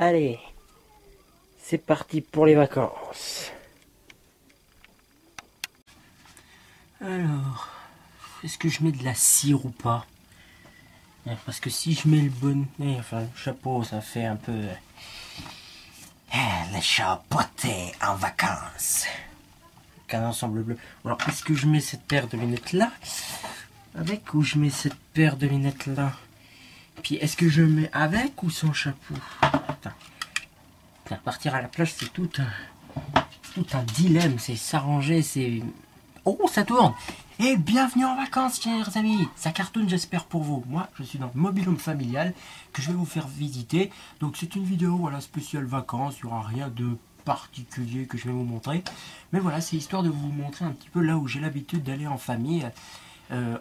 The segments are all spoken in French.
Allez, c'est parti pour les vacances. Alors, est-ce que je mets de la cire ou pas? Parce que si je mets le bon... Enfin, le chapeau, ça fait un peu... le chapeauté en vacances. Avec un ensemble bleu. Alors, est-ce que je mets cette paire de lunettes là? Avec ou je mets cette paire de lunettes là? Puis, est-ce que je mets avec ou sans chapeau? Putain. Partir à la plage, c'est tout un dilemme. C'est s'arranger, c'est... Oh, ça tourne! Et bienvenue en vacances, chers amis! Ça cartonne, j'espère, pour vous. Moi, je suis dans le mobil-home familial que je vais vous faire visiter. Donc, c'est une vidéo, voilà, spéciale vacances. Il n'y aura rien de particulier que je vais vous montrer. Mais voilà, c'est histoire de vous montrer un petit peu là où j'ai l'habitude d'aller en famille.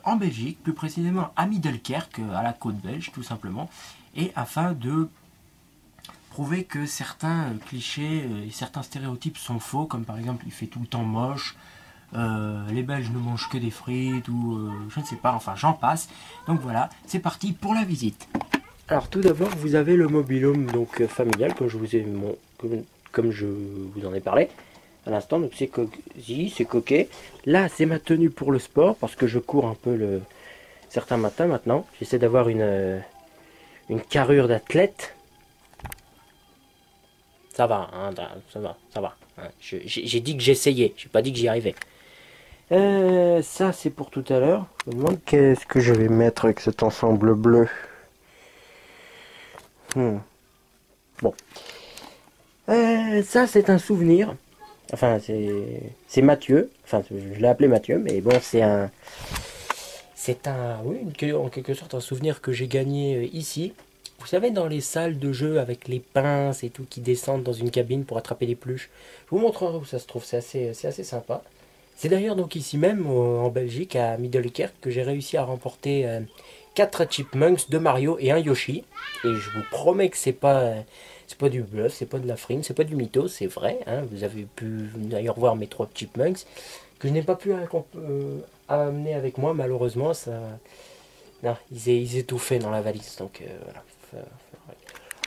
En Belgique, plus précisément à Middelkerk, à la côte belge, tout simplement. Et afin de prouver que certains clichés et certains stéréotypes sont faux, comme par exemple, il fait tout le temps moche. Les Belges ne mangent que des frites ou je ne sais pas, enfin j'en passe. Donc voilà, c'est parti pour la visite. Alors tout d'abord, vous avez le mobil-home donc familial, comme je vous ai comme je vous en ai parlé à l'instant. Donc c'est cosy, c'est coquet. Là, c'est ma tenue pour le sport parce que je cours un peu certains matins maintenant. J'essaie d'avoir une carrure d'athlète. Ça va, hein, ça va. J'ai dit que j'essayais, j'ai pas dit que j'y arrivais. Ça c'est pour tout à l'heure. Je me demande qu'est-ce que je vais mettre avec cet ensemble bleu. Bon. Ça c'est un souvenir. Enfin c'est Mathieu. Enfin je l'ai appelé Mathieu, mais bon c'est un... Oui, en quelque sorte un souvenir que j'ai gagné ici. Vous savez, dans les salles de jeu avec les pinces et tout qui descendent dans une cabine pour attraper les peluches. Je vous montrerai où ça se trouve, c'est assez sympa. C'est d'ailleurs donc ici même, en Belgique, à Middelkerk, que j'ai réussi à remporter 4 Chipmunks, 2 Mario et un Yoshi. Et je vous promets que c'est pas du bluff, c'est pas de la frime, c'est pas du mytho, c'est vrai. Hein, vous avez pu d'ailleurs voir mes 3 Chipmunks, que je n'ai pas pu amener avec moi, malheureusement. Non, ils étouffaient dans la valise, donc voilà.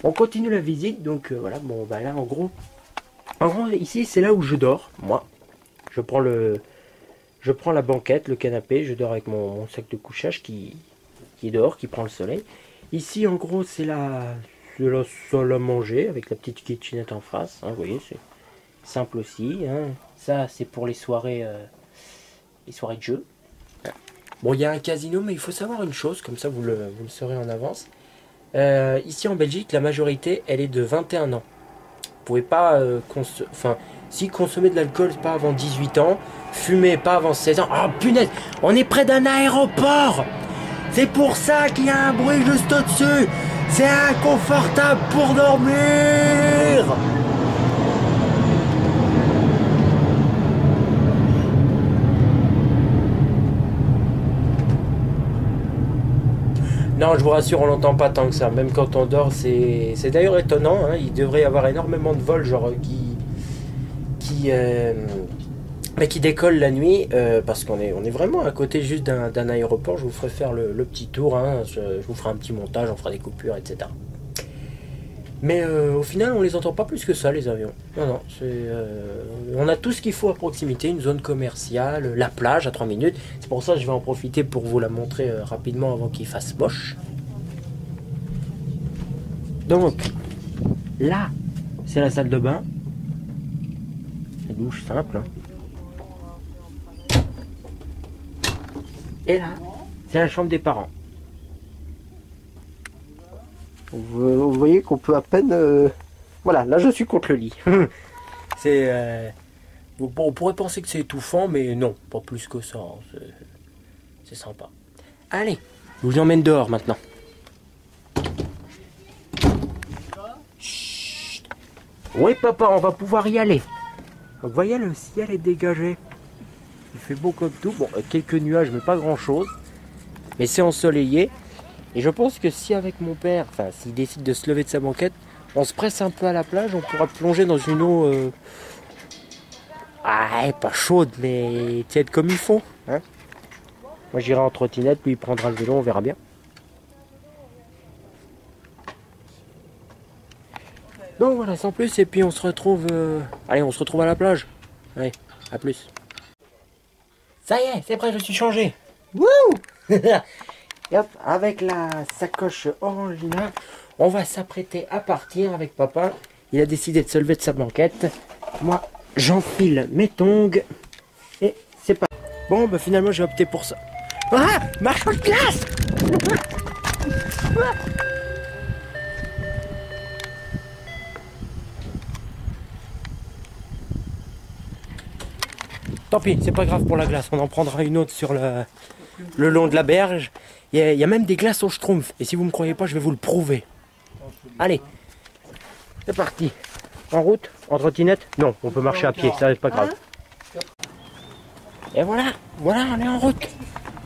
On continue la visite, donc voilà, bon bah là en gros ici c'est là où je dors, moi. Je prends la banquette, le canapé, je dors avec mon sac de couchage qui est dehors, qui prend le soleil. Ici en gros c'est la salle à manger avec la petite kitchenette en face, hein, vous voyez, c'est simple aussi. Hein. Ça c'est pour les soirées de jeu. Bon, il y a un casino, mais il faut savoir une chose, comme ça vous le saurez en avance. Ici en Belgique, la majorité, elle est de 21 ans. Vous pouvez pas si consommer de l'alcool, c'est pas avant 18 ans. Fumer, pas avant 16 ans. Oh punaise, on est près d'un aéroport. C'est pour ça qu'il y a un bruit juste au-dessus. C'est inconfortable pour dormir. Non, je vous rassure, on l'entend pas tant que ça. Même quand on dort, c'est d'ailleurs étonnant. Hein, il devrait y avoir énormément de vols genre qui décollent la nuit parce qu'on est vraiment à côté juste d'un aéroport. Je vous ferai faire le petit tour. Hein, je vous ferai un petit montage, on fera des coupures, etc. Mais au final, on les entend pas plus que ça, les avions. Non, on a tout ce qu'il faut à proximité, une zone commerciale, la plage à 3 minutes. C'est pour ça que je vais en profiter pour vous la montrer rapidement avant qu'il fasse moche. Donc, là, c'est la salle de bain. La douche simple. Hein. Et là, c'est la chambre des parents. Vous voyez qu'on peut à peine... Voilà, là je suis contre le lit. On pourrait penser que c'est étouffant, mais non, pas plus que ça. C'est sympa. Allez, je vous emmène dehors maintenant. Chut. Oui papa, on va pouvoir y aller. Vous voyez, le ciel est dégagé. Il fait beau comme tout. Bon, quelques nuages, mais pas grand chose. Mais c'est ensoleillé. Et je pense que si avec mon père, enfin s'il décide de se lever de sa banquette, on se presse un peu à la plage, on pourra plonger dans une eau pas chaude, mais tiède comme il faut. Hein. Moi j'irai en trottinette, puis il prendra le vélo, on verra bien. Donc voilà, sans plus, et puis on se retrouve... Allez, on se retrouve à la plage. Allez, à plus. Ça y est, c'est prêt, je suis changé. Wouh. Et hop, avec la sacoche orangina, on va s'apprêter à partir avec papa. Il a décidé de se lever de sa banquette. Moi, j'enfile mes tongs. Et c'est pas... Bon, bah finalement, j'ai opté pour ça. Ah, marche de glace. Tant pis, c'est pas grave pour la glace. On en prendra une autre sur le long de la berge. Il y a même des glaces au schtroumpf. Et si vous me croyez pas, je vais vous le prouver. Allez, c'est parti. En route, en trottinette? Non, on peut marcher à pied, ça c'est pas grave. Et voilà, voilà, on est en route.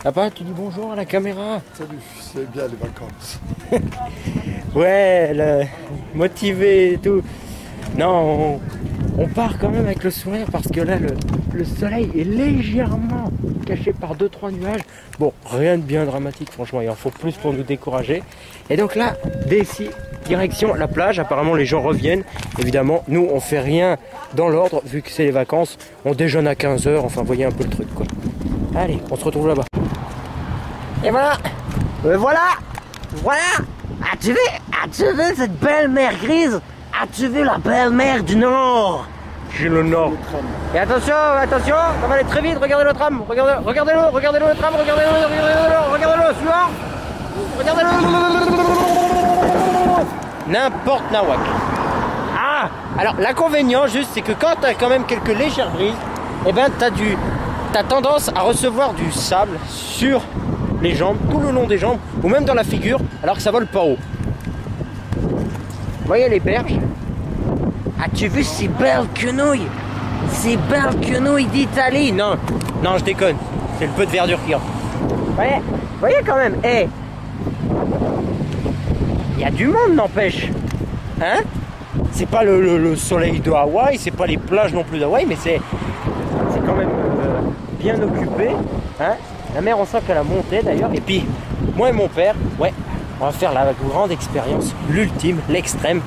Papa, tu dis bonjour à la caméra. Salut, c'est bien les vacances. Ouais, motivé et tout. Non, on part quand même avec le sourire parce que là, le soleil est légèrement caché par 2-3 nuages. Bon, rien de bien dramatique, franchement, il en faut plus pour nous décourager. Et donc là, d'ici, direction la plage. Apparemment, les gens reviennent. Évidemment, nous, on fait rien dans l'ordre vu que c'est les vacances. On déjeune à 15 h. Enfin, voyez un peu le truc, quoi. Allez, on se retrouve là-bas. Et voilà, voilà. As-tu vu cette belle mer grise? As-tu vu la belle mer du Nord? J'ai le Nord. Et attention, ça va aller très vite. Regardez le tram, regardez l'eau, le tram, regardez l'eau, suivant. Regardez-le. N'importe nawak. Ah, alors l'inconvénient juste, c'est que quand t'as quand même quelques légères brises, eh ben t'as tendance à recevoir du sable sur les jambes, tout le long des jambes, ou même dans la figure, alors que ça vole pas haut. Vous voyez les berges? As-tu vu ces belles quenouilles? Ces belles quenouilles d'Italie? Non, je déconne. C'est le peu de verdure qu'il y a. Voyez quand même, hey. Il y a du monde, n'empêche. Hein? C'est pas le soleil de Hawaï, c'est pas les plages non plus d'Hawaï, mais c'est quand même bien occupé. Hein? La mer, on sent qu'elle a monté d'ailleurs. Et puis, moi et mon père, ouais, on va faire la grande expérience, l'ultime, l'extrême.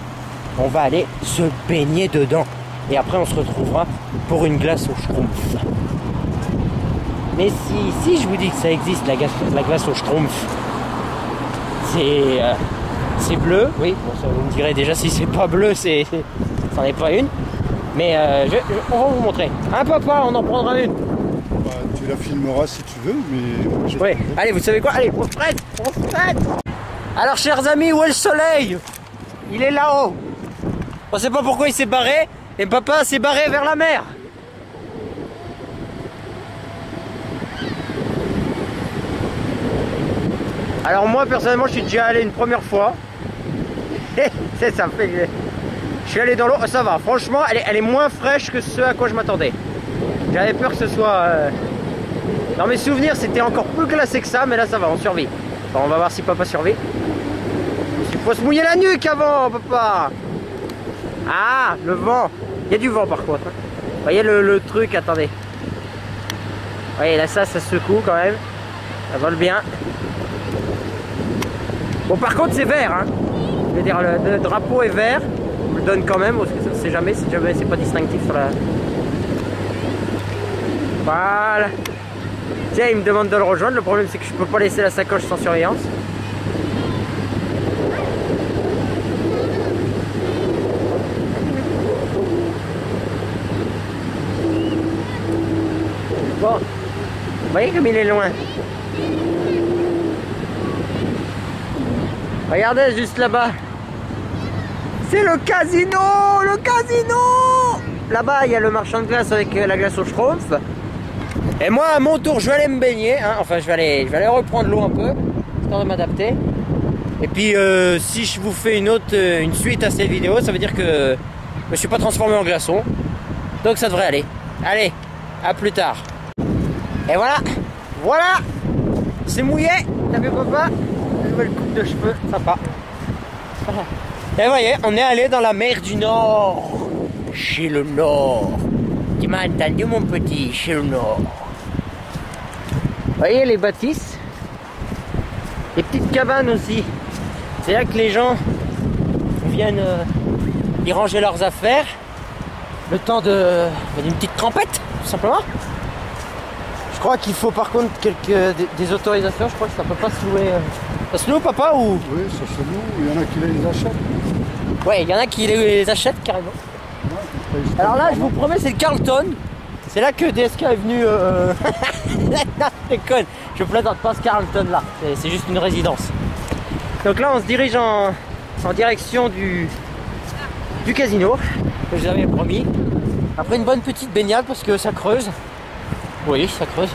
On va aller se baigner dedans. Et après, on se retrouvera pour une glace au schtroumpf. Mais si je vous dis que ça existe, la glace au schtroumpf, c'est bleu. Oui, bon, ça vous me direz déjà si c'est pas bleu, c'en est pas une. Mais on va vous montrer. Hein, papa, on en prendra une. Bah, tu la filmeras si tu veux, mais... Ouais, allez, vous savez quoi? Allez, on se prête. Alors, chers amis, où est le soleil? Il est là-haut. On sait pas pourquoi il s'est barré, et papa s'est barré vers la mer. Alors moi, personnellement, je suis déjà allé une première fois. C'est ça fait que je suis allé dans l'eau, ça va, franchement, elle est moins fraîche que ce à quoi je m'attendais. J'avais peur que ce soit... Dans mes souvenirs, c'était encore plus glacé que ça, mais là, ça va, on survit. Enfin, on va voir si papa survit. Il faut se mouiller la nuque avant, papa. Ah, le vent. Il y a du vent, par contre. Vous voyez le truc, attendez. Vous voyez, là, ça secoue quand même. Ça vole bien. Bon, par contre, c'est vert, hein. Je veux dire, le drapeau est vert. On le donne quand même, parce que c'est jamais c'est pas distinctif sur la... Voilà. Tiens, il me demande de le rejoindre. Le problème, c'est que je peux pas laisser la sacoche sans surveillance. Bon, vous voyez comme il est loin. Regardez juste là-bas. C'est le casino. Le casino. Là-bas, il y a le marchand de glace avec la glace au schtroumpf. Et moi, à mon tour, je vais aller me baigner. Hein. Enfin, je vais aller reprendre l'eau un peu, histoire de m'adapter. Et puis, si je vous fais une suite à cette vidéo, ça veut dire que je me suis pas transformé en glaçon. Donc, ça devrait aller. Allez, à plus tard. Et voilà, c'est mouillé. T'as vu, papa? Nouvelle coupe de cheveux, sympa. Et vous voyez, on est allé dans la mer du Nord. Chez le Nord. Tu m'as entendu, mon petit, chez le Nord. Vous voyez les bâtisses, les petites cabanes aussi. C'est là que les gens viennent ils rangeaient leurs affaires. Le temps d'une petite trempette, tout simplement. Je crois qu'il faut par contre des autorisations. Je crois que ça peut pas se louer. Ça se loue, papa, ou... Oui, ça se loue. Il y en a qui les achètent. Ouais, il y en a qui les achètent carrément. Ouais, Alors là, je vous promets, c'est le Carlton. C'est là que DSK est venu... Non, je déconne. Je plaisante pas ce Carlton là. C'est juste une résidence. Donc là, on se dirige en direction du casino que je vous avais promis. Après une bonne petite baignade parce que ça creuse. Oui, ça creuse.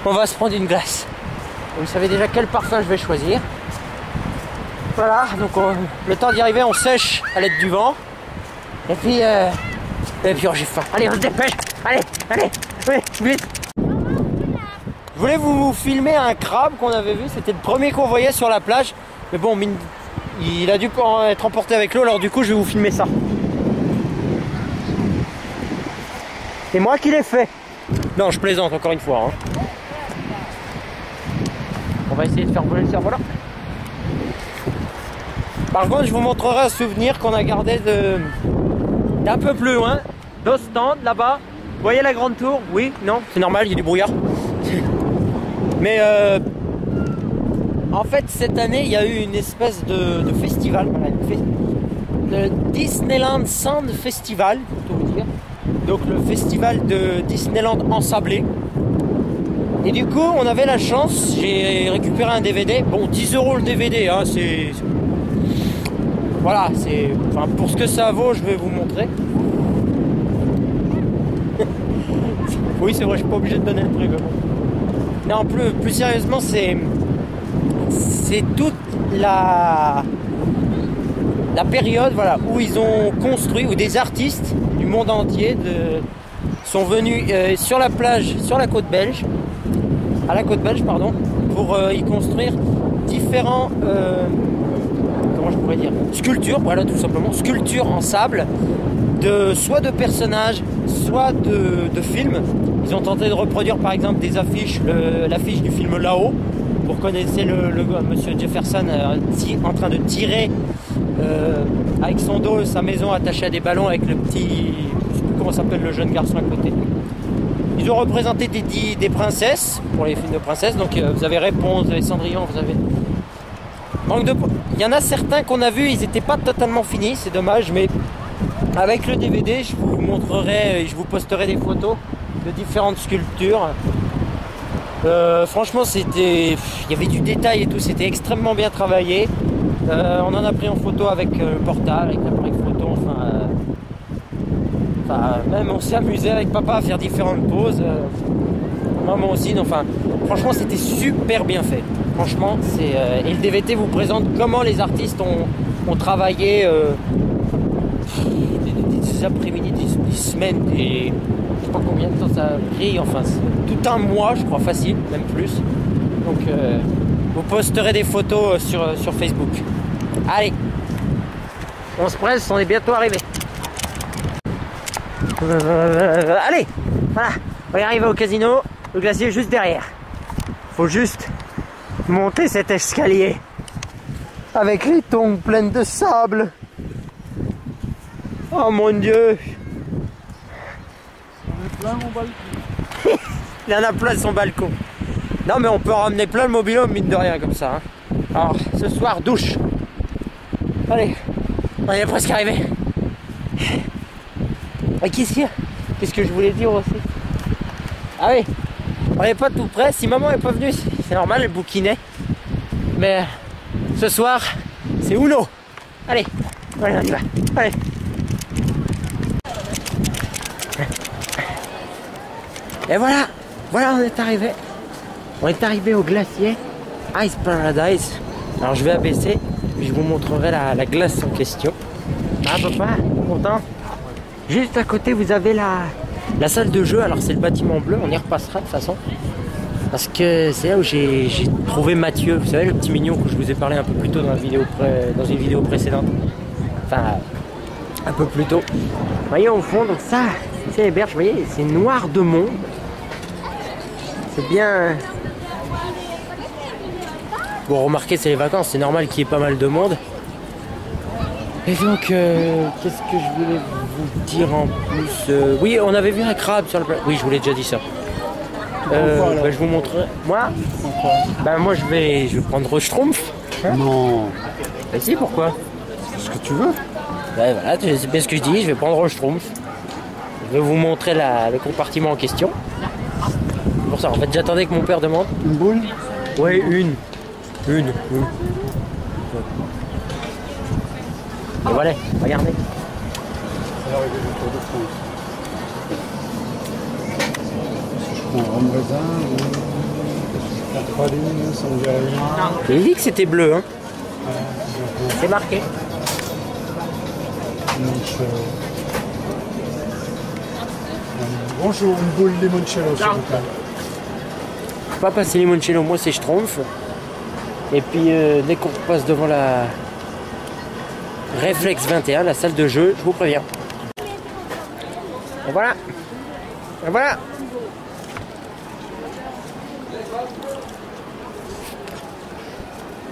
On va se prendre une glace. Vous savez déjà quel parfum je vais choisir. Voilà, donc le temps d'y arriver, on sèche à l'aide du vent. Et puis j'ai faim. Allez, on se dépêche. Allez, oui, vite. Je voulais vous filmer un crabe qu'on avait vu. C'était le premier qu'on voyait sur la plage. Mais bon, il a dû être emporté avec l'eau. Alors du coup, je vais vous filmer ça. C'est moi qui l'ai fait. Non, je plaisante encore une fois. Hein. On va essayer de faire voler le cerf-volant. Par contre, je vous montrerai un souvenir qu'on a gardé d'un peu plus loin, d'Ostende, là-bas. Vous voyez la grande tour? Oui? Non? C'est normal, il y a du brouillard. Mais en fait, cette année, il y a eu une espèce de festival. Voilà, le Disneyland Sand Festival, pour tout vous dire. Donc le festival de Disneyland ensablé. Et du coup, on avait la chance, j'ai récupéré un DVD. Bon, 10 € le DVD, hein, c'est... Voilà, c'est... Enfin, pour ce que ça vaut, je vais vous montrer. Oui, c'est vrai, je suis pas obligé de donner le prix, mais bon. Non, plus sérieusement, c'est toute la période, voilà, où ils ont construit, où des artistes du monde entier sont venus sur la plage, sur la côte belge, à la côte belge, pardon, pour y construire différents, comment je pourrais dire, sculptures, voilà, tout simplement, sculptures en sable, soit de personnages, soit de films. Ils ont tenté de reproduire par exemple des affiches, l'affiche du film Là-haut. Vous reconnaissez le monsieur Jefferson en train de tirer avec son dos sa maison attachée à des ballons avec le petit, je sais plus comment s'appelle le jeune garçon à côté. Ils ont représenté des princesses pour les films de princesses. Donc vous avez Réponse, vous avez Cendrillon, vous avez il y en a certains qu'on a vus, ils n'étaient pas totalement finis, c'est dommage, mais avec le DVD, je vous montrerai et je vous posterai des photos de différentes sculptures. Franchement, il y avait du détail et tout, c'était extrêmement bien travaillé. On en a pris en photo avec le portable, avec l'appareil photo, même on s'est amusé avec papa à faire différentes poses. Maman aussi, enfin, franchement, c'était super bien fait. Franchement, et le DVD vous présente comment les artistes ont travaillé des après-midi, des semaines, je sais pas combien de temps ça a pris, enfin tout un mois je crois, facile, même plus. Donc vous posterez des photos sur Facebook. Allez, on se presse, on est bientôt arrivé. Allez, voilà, on est arrivé au casino, le glacier est juste derrière. Faut juste monter cet escalier avec les tongs pleines de sable. Oh mon Dieu! Plein mon balcon. Il y en a plein son balcon. Non mais on peut en ramener plein le mobil-home, mine de rien, comme ça. Hein. Alors ce soir, douche. Allez, on est presque arrivé. Et qu'est-ce que je voulais dire aussi? Ah oui, on n'est pas tout près. Si maman n'est pas venue, c'est normal, elle bouquinait. Mais ce soir, c'est Uno. Allez, on y va. Allez. Et voilà, on est arrivé. On est arrivé au glacier Ice Paradise. Alors je vais abaisser, puis je vous montrerai la glace en question. Ah papa, content? Juste à côté vous avez la salle de jeu. Alors c'est le bâtiment bleu, on y repassera de toute façon. Parce que c'est là où j'ai trouvé Mathieu. Vous savez, le petit mignon que je vous ai parlé un peu plus tôt dans une vidéo précédente. Enfin, un peu plus tôt. Vous voyez au fond, donc ça, c'est les berges, vous voyez, c'est noir de monde. C'est bien... Bon, remarquez, c'est les vacances, c'est normal qu'il y ait pas mal de monde. Et donc, qu'est-ce que je voulais vous dire en plus oui, on avait vu un crabe sur le plat. Oui, je vous l'ai déjà dit ça. Je vous montrerai. Moi moi, je vais prendre Schtroumpf. Hein? Non. Bah si, pourquoi? Ce que tu veux. Bah voilà, c'est bien ce que je dis, je vais prendre Schtroumpf. Je vais vous montrer le compartiment en question. C'est pour ça, en fait, j'attendais que mon père demande. Une boule? Ouais, une. Et voilà, regardez. C'est l'arrivée du Tour de France. Si je prends rhum raisin ou la praline, ça me dit rien. J'ai dit que c'était bleu, hein. Ouais, C'est marqué. Bonjour, une boule limoncello, s'il vous plaît. Pas passer limoncello, moi c'est Schtroumpf. Et puis dès qu'on passe devant la Réflexe 21, la salle de jeu, je vous préviens. Et voilà. Et voilà.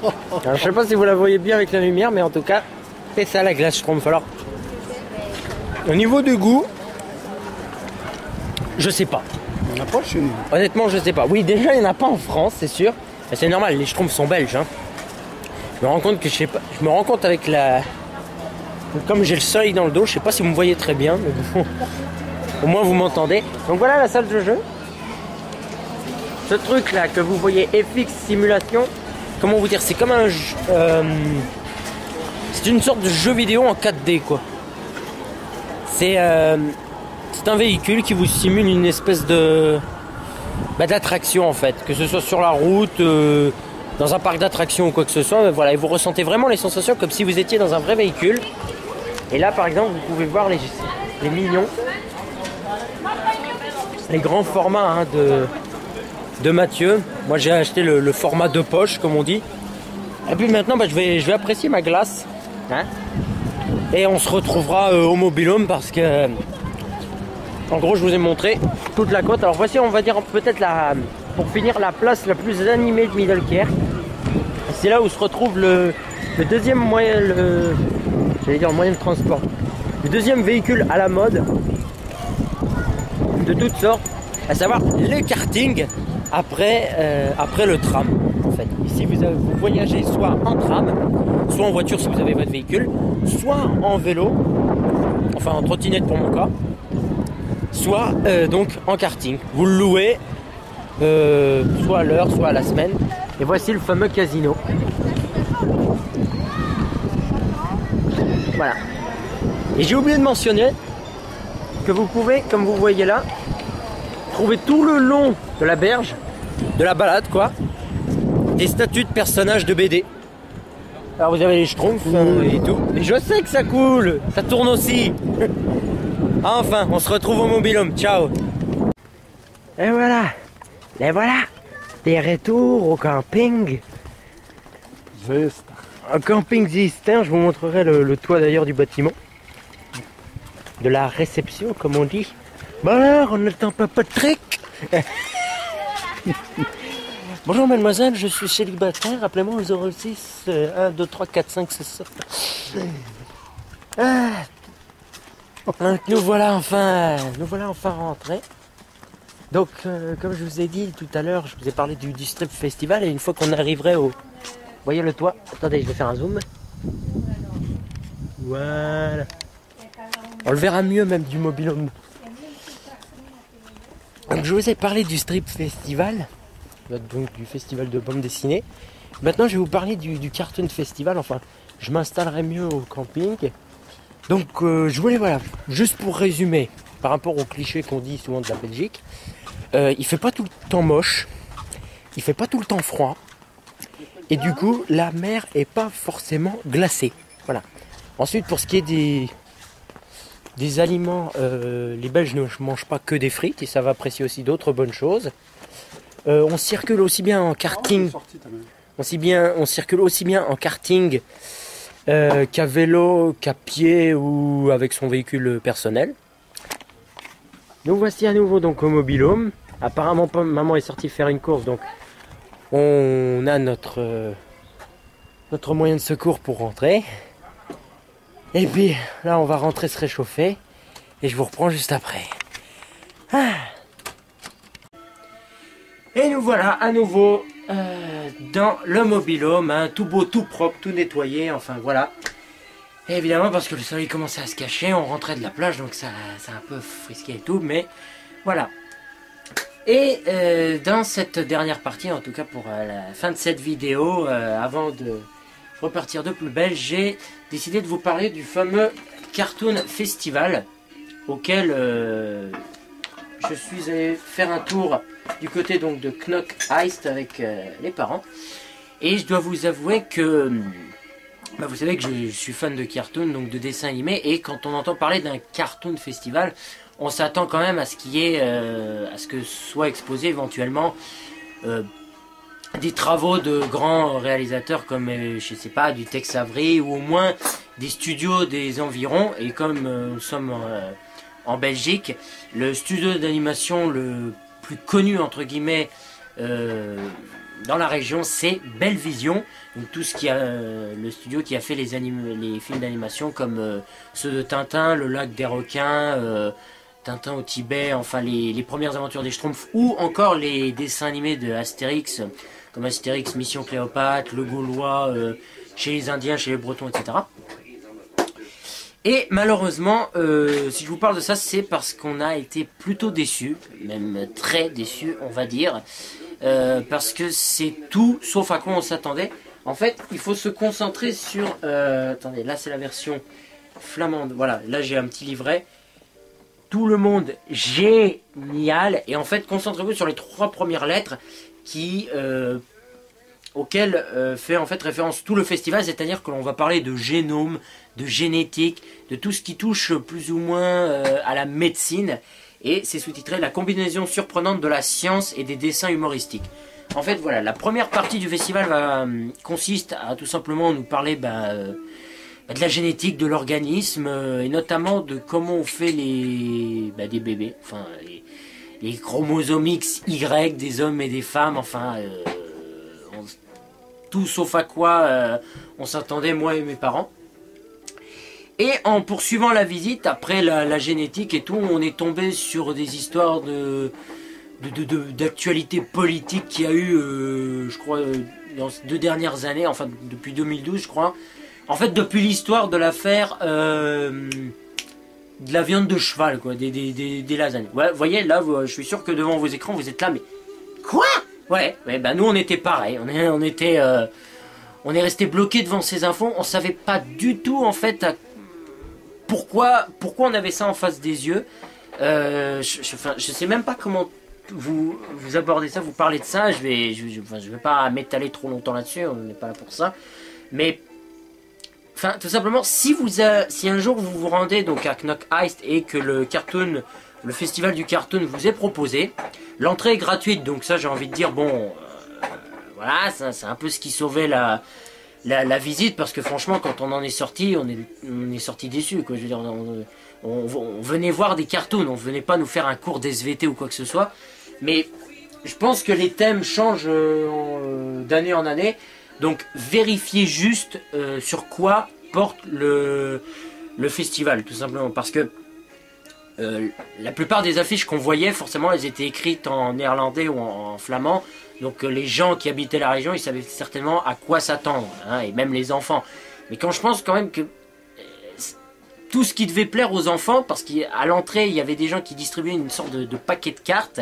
Alors, je sais pas si vous la voyez bien avec la lumière, mais en tout cas, c'est ça la glace Schtroumpf. Alors, au niveau du goût, je sais pas. Il n'y en a pas chez nous. Honnêtement, je sais pas. Oui, déjà, il n'y en a pas en France, c'est sûr. Mais c'est normal, les Schtroumpfs sont belges. Hein. Je me rends compte que je sais pas. Je me rends compte avec la. Comme j'ai le soleil dans le dos, je sais pas si vous me voyez très bien, mais bon. Au moins vous m'entendez. Donc voilà la salle de jeu. Ce truc là que vous voyez FX Simulation, comment vous dire, c'est comme un jeu. C'est une sorte de jeu vidéo en 4D quoi. C'est un véhicule qui vous simule une espèce de d'attraction en fait, que ce soit sur la route, dans un parc d'attractions ou quoi que ce soit. Voilà, et vous ressentez vraiment les sensations comme si vous étiez dans un vrai véhicule. Et là par exemple vous pouvez voir les mignons, les grands formats hein, de Mathieu. Moi j'ai acheté le format de poche comme on dit. Et puis maintenant je vais apprécier ma glace hein. Et on se retrouvera au Mobil-Home parce que en gros je vous ai montré toute la côte. Alors voici on va dire peut-être pour finir la place la plus animée de Middelkerk. C'est là où se retrouve le deuxième moyen, j'allais dire moyen de transport, le deuxième véhicule à la mode de toutes sortes, à savoir le karting après le tram en fait. Ici vous voyagez soit en tram, soit en voiture si vous avez votre véhicule, soit en vélo, enfin en trottinette pour mon cas, soit donc en karting. Vous le louez soit à l'heure, soit à la semaine. Et voici le fameux casino. Voilà. Et j'ai oublié de mentionner que vous pouvez, comme vous voyez là, trouver tout le long de la berge, de la balade quoi, des statues de personnages de BD. Alors vous avez les Schtroumpfs et tout. Et je sais que ça coule, ça tourne aussi. Enfin, on se retrouve au Mobil-Home. Ciao. Et voilà. Et voilà. Des retours au camping. Zest. Un camping Zistin, je vous montrerai le toit d'ailleurs du bâtiment. De la réception, comme on dit. Bon alors, on n'attend pas Patrick. Bonjour mademoiselle, je suis célibataire. Appelez-moi au 06 1 2 3 4 5 6 7. Donc nous voilà enfin rentrés. Donc comme je vous ai dit tout à l'heure, je vous ai parlé du Strip Festival et une fois qu'on arriverait au... Vous voyez le toit? Attendez, je vais faire un zoom. Voilà. On le verra mieux même du Mobil-Home. Donc je vous ai parlé du Strip Festival, donc du festival de bande dessinée. Maintenant je vais vous parler du Cartoon Festival, enfin je m'installerai mieux au camping. Donc je voulais, voilà, juste pour résumer, par rapport aux clichés qu'on dit souvent de la Belgique, il fait pas tout le temps moche, il fait pas tout le temps froid, et du coup la mer est pas forcément glacée. Voilà. Ensuite pour ce qui est des aliments, les Belges ne mangent pas que des frites, ils savent apprécier aussi d'autres bonnes choses. On circule aussi bien en karting, on circule aussi bien en karting qu'à vélo, qu'à pied ou avec son véhicule personnel. Nous voici à nouveau donc au Mobil-Home. Apparemment maman est sortie faire une course, donc on a notre moyen de secours pour rentrer. Et puis là on va rentrer se réchauffer. Et je vous reprends juste après. Ah. Et nous voilà à nouveau dans le mobil-home, hein, tout beau, tout propre, tout nettoyé, enfin voilà. Et évidemment parce que le soleil commençait à se cacher, on rentrait de la plage, donc ça a un peu frisqué et tout, mais voilà. Et dans cette dernière partie, en tout cas pour la fin de cette vidéo, avant de repartir de plus belle, j'ai décidé de vous parler du fameux Cartoon Festival, auquel je suis allé faire un tour du côté donc de Knock Heist avec les parents. Et je dois vous avouer que bah, vous savez que je suis fan de cartoon, donc de dessins animés, et quand on entend parler d'un Cartoon Festival, on s'attend quand même à ce qu'il y ait, à ce que soit exposé éventuellement des travaux de grands réalisateurs comme, je sais pas, du Tex Avery, ou au moins des studios des environs. Et comme nous sommes en Belgique, le studio d'animation le plus connu entre guillemets dans la région, c'est Belvision. Donc tout ce qui a le studio qui a fait les films d'animation comme ceux de Tintin, Le Lac des Requins, Tintin au Tibet, enfin les premières aventures des Schtroumpfs, ou encore les dessins animés de Astérix, comme Astérix Mission Cléopâtre, Le Gaulois, chez les Indiens, chez les Bretons, etc. Et malheureusement, si je vous parle de ça, c'est parce qu'on a été plutôt déçus, même très déçus, on va dire, parce que c'est tout sauf à quoi on s'attendait. En fait, il faut se concentrer sur... attendez, là c'est la version flamande, voilà, là j'ai un petit livret. Tout le monde génial, et en fait, concentrez-vous sur les 3 premières lettres qui... auquel fait en fait référence tout le festival, c'est-à-dire que l'on va parler de génome, de génétique, de tout ce qui touche plus ou moins à la médecine, et c'est sous-titré La combinaison surprenante de la science et des dessins humoristiques. En fait voilà, la première partie du festival consiste à tout simplement nous parler de la génétique, de l'organisme, et notamment de comment on fait des bébés, enfin les chromosomes XY des hommes et des femmes, enfin... tout sauf à quoi on s'attendait, moi et mes parents. Et en poursuivant la visite, après la génétique et tout, on est tombé sur des histoires d'actualité politique qu'il y a eu, je crois, dans ces 2 dernières années, enfin depuis 2012 je crois. En fait depuis l'histoire de l'affaire de la viande de cheval, quoi, des lasagnes. Ouais, vous voyez, là, je suis sûr que devant vos écrans, vous êtes là, mais... Quoi ? Ouais, bah nous on était pareil, on est resté bloqué devant ces infos, on savait pas du tout en fait pourquoi on avait ça en face des yeux. Je sais même pas comment vous abordez ça, vous parlez de ça, je vais pas m'étaler trop longtemps là-dessus, on n'est pas là pour ça. Mais enfin tout simplement, si un jour vous vous rendez donc à Knock Heist et que le festival du cartoon vous est proposé, l'entrée est gratuite, donc ça j'ai envie de dire, bon, voilà, c'est un peu ce qui sauvait la visite, parce que franchement quand on en est sorti, on est sorti déçu, quoi. Je veux dire, on venait voir des cartoons, on venait pas nous faire un cours d'SVT ou quoi que ce soit, mais je pense que les thèmes changent d'année en année, donc vérifiez juste sur quoi porte le festival, tout simplement, parce que la plupart des affiches qu'on voyait, forcément, elles étaient écrites en néerlandais ou en flamand. Donc les gens qui habitaient la région, ils savaient certainement à quoi s'attendre, hein, et même les enfants. Mais quand je pense quand même que tout ce qui devait plaire aux enfants, parce qu'à l'entrée, il y avait des gens qui distribuaient une sorte de paquet de cartes.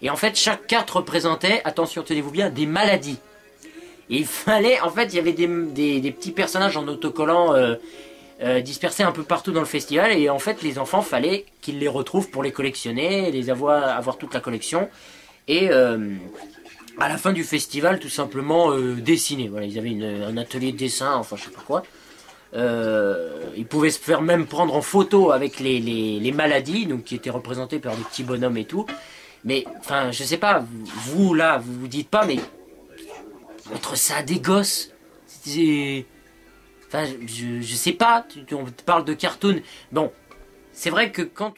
Et en fait, chaque carte représentait, attention, tenez-vous bien, des maladies. Et il fallait, en fait, il y avait des petits personnages en autocollant dispersés un peu partout dans le festival, et en fait les enfants fallait qu'ils les retrouvent pour les collectionner, avoir toute la collection, et à la fin du festival tout simplement dessiner. Voilà, ils avaient un atelier de dessin, enfin je sais pas quoi. Ils pouvaient se faire même prendre en photo avec les maladies, donc qui étaient représentées par des petits bonhommes et tout. Mais enfin je sais pas, vous là vous dites pas, mais mettre ça à des gosses, c'est... Enfin, je sais pas, on te parle de cartoon. Bon, c'est vrai que quand